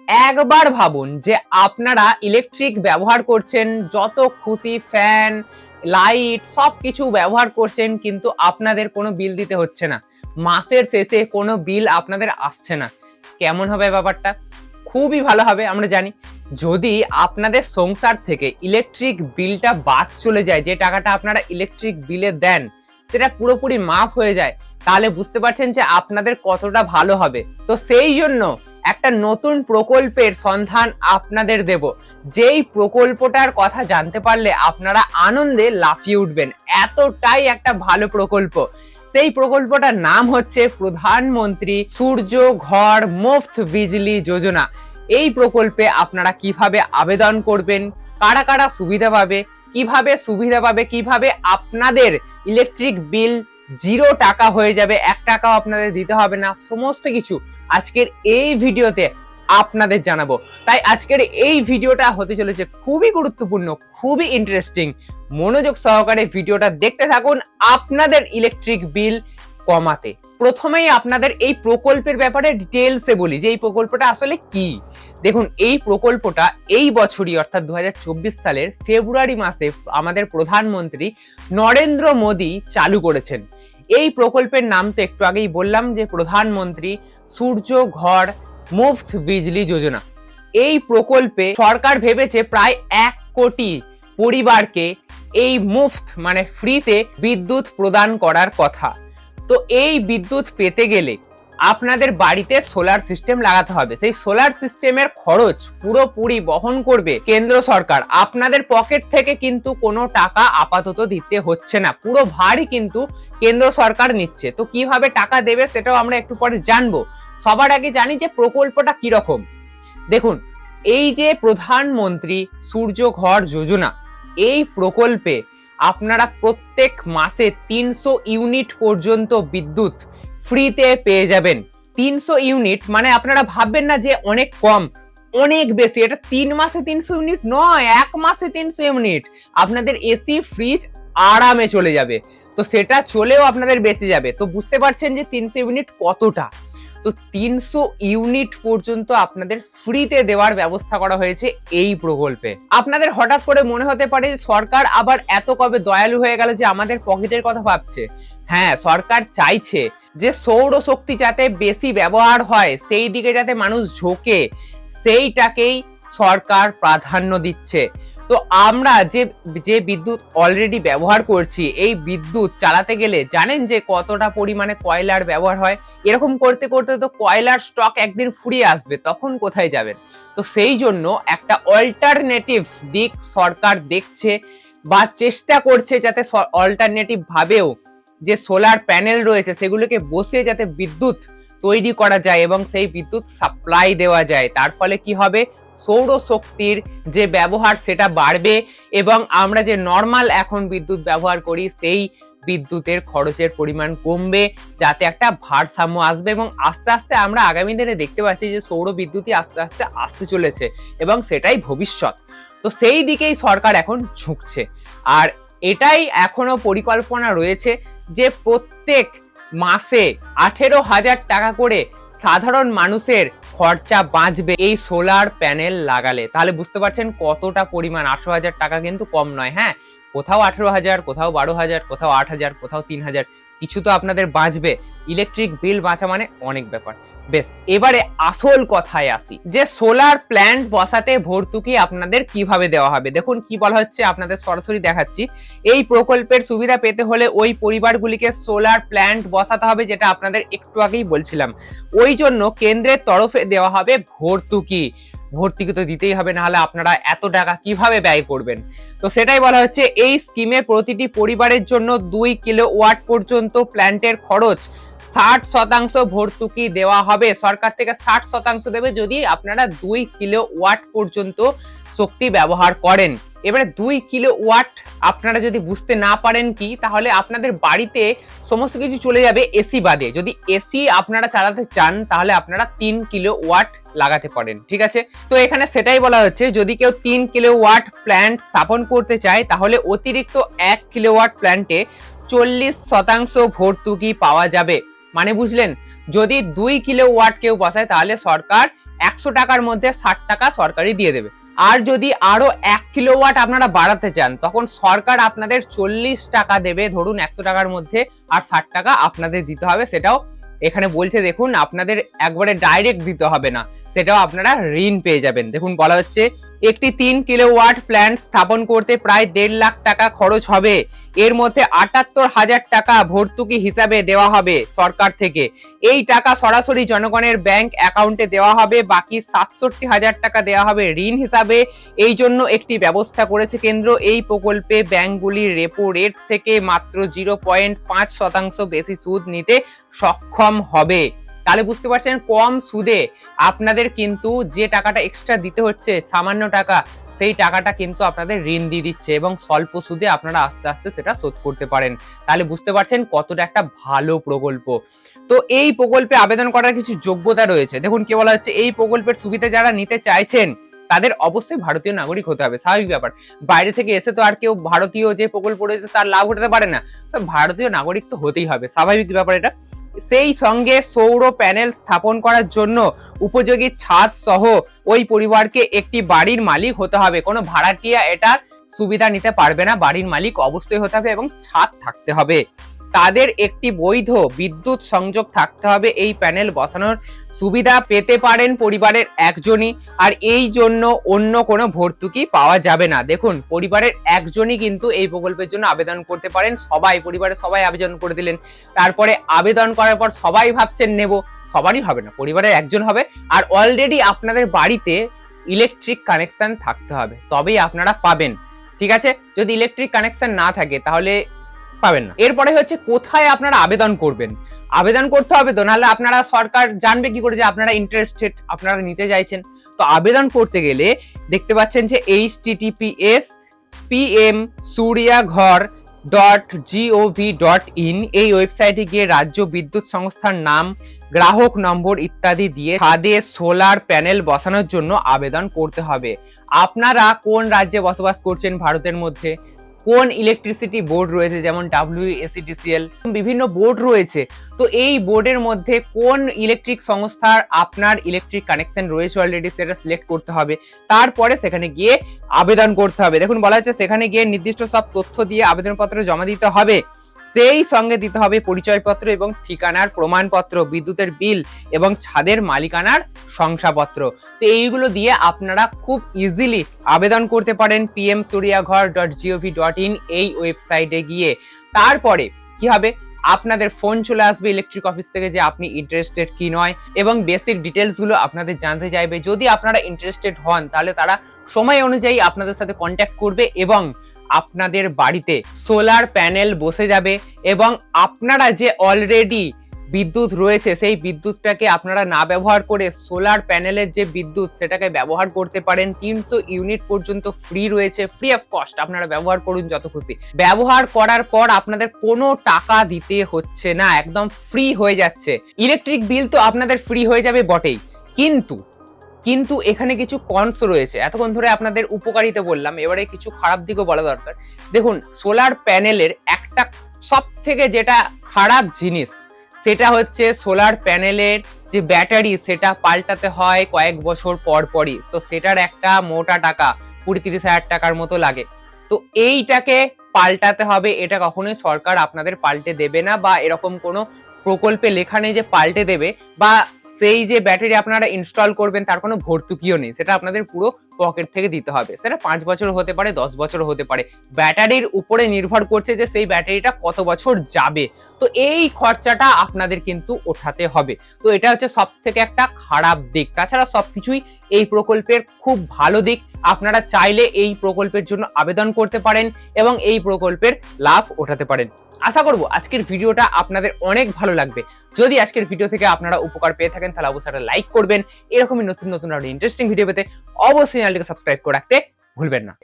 একবার ভাবুন যে আপনারা ইলেকট্রিক ব্যবহার করছেন, যত খুশি ফ্যান, লাইট সবকিছু ব্যবহার করছেন, কিন্তু আপনাদের কোনো বিল দিতে হচ্ছে না। মাসের শেষে কোনো বিল আপনাদের আসছে না। কেমন হবে ব্যাপারটা? খুবই ভালো হবে আমরা জানি। যদি আপনাদের সংসার থেকে ইলেকট্রিক বিলটা বাদ চলে যায়, যে টাকাটা আপনারা ইলেকট্রিক বিলে দেন সেটা পুরোপুরি মাফ হয়ে যায়, তাহলে বুঝতে পারছেন যে আপনাদের কতটা ভালো হবে। তো সেই জন্য একটা নতুন প্রকল্পের সন্ধান আপনাদের দেব, যেই প্রকল্পটার কথা জানতে পারলে আপনারা আনন্দে লাফিয়ে উঠবেন। এতটাই একটা ভালো প্রকল্প। সেই প্রকল্পটার নাম হচ্ছে প্রধানমন্ত্রী সূর্য ঘর মুফত বিজলি যোজনা। এই প্রকল্পে আপনারা কিভাবে আবেদন করবেন, কারা কারা সুবিধা পাবে, কিভাবে আপনাদের ইলেকট্রিক বিল 0 টাকা হয়ে যাবে, 1 টাকাও আপনাদের দিতে হবে না, সমস্ত কিছু আজকের এই ভিডিওতে আপনাদের জানাবো। তাই আজকের এই ভিডিওটা হতে চলেছে খুবই গুরুত্বপূর্ণ, খুবই ইন্টারেস্টিং। মনোযোগ সহকারে ভিডিওটা দেখতে থাকুন আপনাদের ইলেকট্রিক বিল কমাতে। প্রথমেই আপনাদের এই প্রকল্পের ব্যাপারে ডিটেইলসে বলি যে এই প্রকল্পটা আসলে কি। দেখুন, এই প্রকল্পটা এই বছরই অর্থাৎ 2024 সালের ফেব্রুয়ারি মাসে আমাদের প্রধানমন্ত্রী নরেন্দ্র মোদী চালু করেছেন। এই প্রকল্পের নাম তো একটু আগেই বললাম যে প্রধানমন্ত্রী সূর্য ঘর মুফত বিজলি যোজনা। এই প্রকল্পে সরকার ভেবেছে প্রায় 1 কোটি পরিবারকে এই মুফত মানে ফ্রিতে বিদ্যুৎ প্রদান করার কথা। তো এই বিদ্যুৎ পেতে গেলে আপনাদের বাড়িতে সোলার সিস্টেম লাগাতে হবে। সেই সোলার সিস্টেমের খরচ পুরোপুরি বহন করবে কেন্দ্র সরকার। আপনাদের পকেট থেকে কিন্তু কোনো টাকা আপাতত দিতে হচ্ছে না, পুরো ভারই কিন্তু কেন্দ্র সরকার নিচ্ছে। তো কিভাবে টাকা দেবে সেটাও আমরা একটু পরে জানবো। সবার আগে জানি যে প্রকল্পটা কি রকম। দেখুন, এই যে প্রধানমন্ত্রী সূর্য ঘর যোজনা, এই প্রকল্পে আপনারা প্রত্যেক মাসে 300 ইউনিট পর্যন্ত বিদ্যুৎ ফ্রিতে পেয়ে যাবেন। 300 ইউনিট মানে আপনারা ভাববেন না যে অনেক কম, অনেক বেশি। এটা 3 মাসে 300 ইউনিট নয়, 1 মাসে 300 ইউনিট। আপনাদের এসি ফ্রিজ আরামে চলে যাবে, তো সেটা চলেও আপনাদের বেঁচে যাবে। তো বুঝতে পারছেন যে 300 ইউনিট কতটা। তো 300 ইউনিট পর্যন্ত আপনাদের ফ্রিতে দেওয়ার ব্যবস্থা করা হয়েছে এই প্রকল্পে। আপনাদের হঠাৎ করে মনে হতে পারে সরকার আবার এত কবে দয়ালু হয়ে গেল যে আমাদের পকেটের কথা ভাবছে। হ্যাঁ, সরকার চাইছে যে সৌরশক্তি যাতে বেশি ব্যবহার হয়, সেই দিকে যাতে মানুষ ঝোঁকে, সেইটাকেই সরকার প্রাধান্য দিচ্ছে। তো আমরা যে বিদ্যুৎ অলরেডি ব্যবহার করছি, এই বিদ্যুৎ চালাতে গেলে জানেন যে কতটা পরিমাণে কয়লার ব্যবহার হয়। এরকম করতে করতে তো কয়লার স্টক একদিন ফুরিয়ে আসবে, তখন কোথায় যাবেন? তো সেই জন্য একটা অল্টারনেটিভ দিক সরকার দেখছে বা চেষ্টা করছে, যাতে অল্টারনেটিভ ভাবেও যে সোলার প্যানেল রয়েছে সেগুলোকে বসিয়ে যাতে বিদ্যুৎ তৈরি করা যায় এবং সেই বিদ্যুৎ সাপ্লাই দেওয়া যায়। তার ফলে কি হবে, সৌরশক্তির যে ব্যবহার সেটা বাড়বে এবং আমরা যে নর্মাল এখন বিদ্যুৎ ব্যবহার করি সেই বিদ্যুতের খরচের পরিমাণ কমবে, যাতে একটা ভারসাম্য আসবে। এবং আস্তে আস্তে আমরা আগামী দিনে দেখতে পাচ্ছি যে সৌর বিদ্যুৎই আস্তে আস্তে আসতে চলেছে এবং সেটাই ভবিষ্যৎ। তো সেই দিকেই সরকার এখন ঝুঁকছে। আর এটাই এখনো পরিকল্পনা রয়েছে যে প্রত্যেক মাসে 18,000 টাকা করে সাধারণ মানুষের খরচা বাঁচবে এই সোলার প্যানেল লাগালে। তাহলে বুঝতে পারছেন কতটা পরিমাণ। 18,000 টাকা কিন্তু কম নয়। হ্যাঁ, কোথাও 18,000, কোথাও 12,000, কোথাও 8,000, কোথাও 3,000, কিছু তো আপনাদের বাঁচবে। ইলেকট্রিক বিল বাঁচা মানে অনেক ব্যাপার। বেশ, এবারে আসল কথায় আসি যে সোলার প্ল্যান্ট বসাতে ভর্তুকি আপনাদের কিভাবে দেওয়া হবে। দেখুন কি বলা হচ্ছে, আপনাদের সরাসরি দেখাচ্ছি। এই প্রকল্পের সুবিধা পেতে হলে ওই পরিবারগুলিকে সোলার প্ল্যান্ট বসাতে হবে, যেটা আপনাদের একটু আগেই বলছিলাম। ওই জন্য কেন্দ্রের তরফে দেওয়া হবে ভর্তুকি। ভর্তুকি তো দিতেই হবে, না হলে আপনারা এত টাকা কিভাবে ব্যয় করবেন। তো সেটাই বলা হচ্ছে, এই স্কিমে প্রতিটি পরিবারের জন্য 2 কিলোওয়াট পর্যন্ত প্ল্যান্টের খরচ 60% ভর্তুকি দেওয়া হবে। সরকার থেকে 60% দেবে যদি আপনারা 2 কিলোওয়াট পর্যন্ত শক্তি ব্যবহার করেন। এবারে 2 কিলোওয়াট আপনারা যদি বুঝতে না পারেন কি, তাহলে আপনাদের বাড়িতে সমস্ত কিছু চলে যাবে এসি বাদে। যদি এসি আপনারা চালাতে চান তাহলে আপনারা 3 কিলোওয়াট লাগাতে পারেন, ঠিক আছে। তো এখানে সেটাই বলা হচ্ছে, যদি কেউ 3 কিলোওয়াট প্ল্যান্ট স্থাপন করতে চায় তাহলে অতিরিক্ত 1 কিলোওয়াট প্ল্যান্টে 40% ভর্তুকি পাওয়া যাবে। মানে বুঝলেন, যদি 2 কিলোওয়াট কেউ বসায় তাহলে সরকার 100 টাকার মধ্যে 60 টাকা সরকারই দিয়ে দেবে। আর যদি আরো 1 কিলোওয়াট আপনারা বাড়াতে চান তখন সরকার আপনাদের 40 টাকা দেবে, ধরুন 100 টাকার মধ্যে, আর 60 টাকা আপনাদের দিতে হবে। সেটাও এখানে বলছে দেখুন, আপনাদের একবারে ডাইরেক্ট দিতে হবে না, সেটাও আপনারা ঋণ পেয়ে যাবেন। দেখুন বলা হচ্ছে একটি 3 কিলোওয়াট প্ল্যান্ট স্থাপন করতে প্রায় 1.5 লাখ টাকা খরচ হবে। এর মধ্যে 78,000 টাকা ভর্তুকি হিসাবে দেওয়া হবে সরকার থেকে। এই টাকা সরাসরি জনগণের ব্যাংক অ্যাকাউন্টে দেওয়া হবে, বাকি 67,000 টাকা দেওয়া হবে ঋণ হিসাবে। এই জন্য একটি ব্যবস্থা করেছে কেন্দ্র। এই প্রকল্পে ব্যাংকগুলির রেপো রেট থেকে মাত্র 0.5% বেশি সুদ নিতে সক্ষম হবে। তাহলে বুঝতে পারছেন, কম সুদে আপনাদের কিন্তু যে টাকাটা এক্সট্রা দিতে হচ্ছে সামান্য টাকা, সেই টাকাটা কিন্তু আপনাদের ঋণ দিয়ে দিচ্ছে এবং স্বল্প সুদে আপনারা আস্তে আস্তে সেটা শোধ করতে পারেন। তাহলে বুঝতে পারছেন কতটা একটা ভালো প্রকল্প। তো এই প্রকল্পে আবেদন করার কিছু যোগ্যতা রয়েছে। দেখুন কি বলা হচ্ছে, এই প্রকল্পের সুবিধা যারা নিতে চাইছেন তাদের অবশ্যই ভারতীয় নাগরিক হতে হবে, স্বাভাবিক ব্যাপার। বাইরে থেকে এসে তো আর কেউ ভারতীয় যে প্রকল্প রয়েছে তার লাভ উঠাতে পারে না, তো ভারতীয় নাগরিক তো হতেই হবে, স্বাভাবিক ব্যাপার এটা। সেই সঙ্গে সৌর প্যানেল স্থাপন করার জন্য উপযোগী ছাদ সহ ওই পরিবারকে একটি বাড়ির মালিক হতে হবে। কোনো ভাড়াটিয়া এটা সুবিধা নিতে পারবে না, বাড়ির মালিক অবশ্যই হতে হবে এবং ছাদ থাকতে হবে। তাদের একটি বৈধ বিদ্যুৎ সংযোগ থাকতে হবে। এই প্যানেল বসানোর সুবিধা পেতে পারেন পরিবারের একজনই, আর এই জন্য অন্য কোনো ভর্তুকি পাওয়া যাবে না। দেখুন, পরিবারের একজনই কিন্তু এই প্রকল্পের জন্য আবেদন করতে পারেন। সবাই, পরিবারের সবাই আবেদন করে দিলেন, তারপরে আবেদন করার পর সবাই ভাবছেন নেব, সবারই হবে না, পরিবারের একজন হবে। আর অলরেডি আপনাদের বাড়িতে ইলেকট্রিক কানেকশন থাকতে হবে, তবেই আপনারা পাবেন। ঠিক আছে, যদি ইলেকট্রিক কানেকশন না থাকে তাহলে পাবেন না। এরপরে হচ্ছে কোথায় আপনারা আবেদন করবেন। আবেদন করতে হবে তো, নাহলে আপনারা, সরকার জানবে কি করে যে আপনারা ইন্টারেস্টেড, আপনারা নিতে চাইছেন। তো আবেদন করতে গেলে দেখতে পাচ্ছেন যে https://pmsuryaghar.gov.in এই ওয়েবসাইটে গিয়ে রাজ্য বিদ্যুৎ সংস্থার নাম, গ্রাহক নম্বর ইত্যাদি দিয়ে ছাদে সোলার প্যানেল বসানোর জন্য আবেদন করতে হবে। আপনারা কোন রাজ্যে বসবাস করছেন ভারতের মধ্যে, কোন ইলেকট্রিসিটি বোর্ড রয়েছে, যেমন WECDCL, বিভিন্ন বোর্ড রয়েছে, তো এই বোর্ডের মধ্যে কোন ইলেকট্রিক সংস্থার আপনার ইলেকট্রিক কানেকশন রয়েছে অলরেডি, সেটা সিলেক্ট করতে হবে। তারপরে সেখানে গিয়ে আবেদন করতে হবে। দেখুন বলা হচ্ছে সেখানে গিয়ে নির্দিষ্ট সব তথ্য দিয়ে আবেদনপত্র জমা দিতে হবে। সেই সঙ্গে দিতে হবে পরিচয়পত্র এবং ঠিকানার প্রমাণপত্র, বিদ্যুতের বিল এবং ছাদের মালিকানার শংসাপত্র। তো এইগুলো দিয়ে আপনারা খুব ইজিলি আবেদন করতে পারেন pmsuryaghar.gov.in এই ওয়েবসাইটে গিয়ে। তারপরে কি হবে, আপনাদের ফোন চলে আসবে ইলেকট্রিক অফিস থেকে যে আপনি ইন্টারেস্টেড কি নয়, এবং বেসিক ডিটেলস গুলো আপনাদের জানতে চাইবে। যদি আপনারা ইন্টারেস্টেড হন তাহলে তারা সময় অনুযায়ী আপনাদের সাথে কন্ট্যাক্ট করবে এবং আপনাদের বাড়িতে সোলার প্যানেল বসে যাবে। এবং আপনারা যে অলরেডি বিদ্যুৎ রয়েছে সেই বিদ্যুৎটাকে আপনারা না ব্যবহার করে সোলার প্যানেলের যে বিদ্যুৎ সেটাকে ব্যবহার করতে পারেন। 300 ইউনিট পর্যন্ত ফ্রি রয়েছে, ফ্রি অফ কস্ট, আপনারা ব্যবহার করুন যত খুশি। ব্যবহার করার পর আপনাদের কোনো টাকা দিতে হচ্ছে না, একদম ফ্রি হয়ে যাচ্ছে। ইলেকট্রিক বিল তো আপনাদের ফ্রি হয়ে যাবে বটেই, কিন্তু এখানে কিছু কনস রয়েছে। এতক্ষণ ধরে আপনাদের উপকারিতা বললাম, এবারে কিছু খারাপ দিকও বলা দরকার। দেখুন, সোলার প্যানেলের একটা সব থেকে যেটা খারাপ জিনিস সেটা হচ্ছে সোলার প্যানেলের যে ব্যাটারি সেটা পাল্টাতে হয় কয়েক বছর পর পরই। তো সেটার একটা মোটা টাকা 20-30 হাজার টাকার মতো লাগে। তো এইটাকে পাল্টাতে হবে, এটা কখনোই সরকার আপনাদের পাল্টে দেবে না, বা এরকম কোনো প্রকল্পে লেখা নেই যে পাল্টে দেবে, বা সেই যে ব্যাটারি আপনারা ইনস্টল করবেন তার কোনো ভর্তুকিও নেই, সেটা আপনাদের পুরো পকেট থেকে দিতে হবে। সেটা 5 বছর হতে পারে, 10 বছর হতে পারে, ব্যাটারির উপরে নির্ভর করছে যে সেই ব্যাটারিটা কত বছর যাবে। তো এই খরচাটা আপনাদের কিন্তু ওঠাতে হবে। তো এটা হচ্ছে সব থেকে একটা খারাপ দিক। তাছাড়া সবকিছুই এই প্রকল্পের খুব ভালো দিক। আপনারা চাইলে এই প্রকল্পের জন্য আবেদন করতে পারেন এবং এই প্রকল্পের লাভ ওঠাতে পারেন। আশা করব আজকের ভিডিওটা আপনাদের অনেক ভালো লাগবে। যদি আজকের ভিডিও থেকে আপনারা উপকার পেয়ে থাকেন তাহলে অবশ্যই একটা লাইক করবেন। এরকমই নতুন নতুন আর ইন্টারেস্টিং ভিডিও পেতে অবশ্যই চ্যানেলটিকে সাবস্ক্রাইব করে রাখতে ভুলবেন না।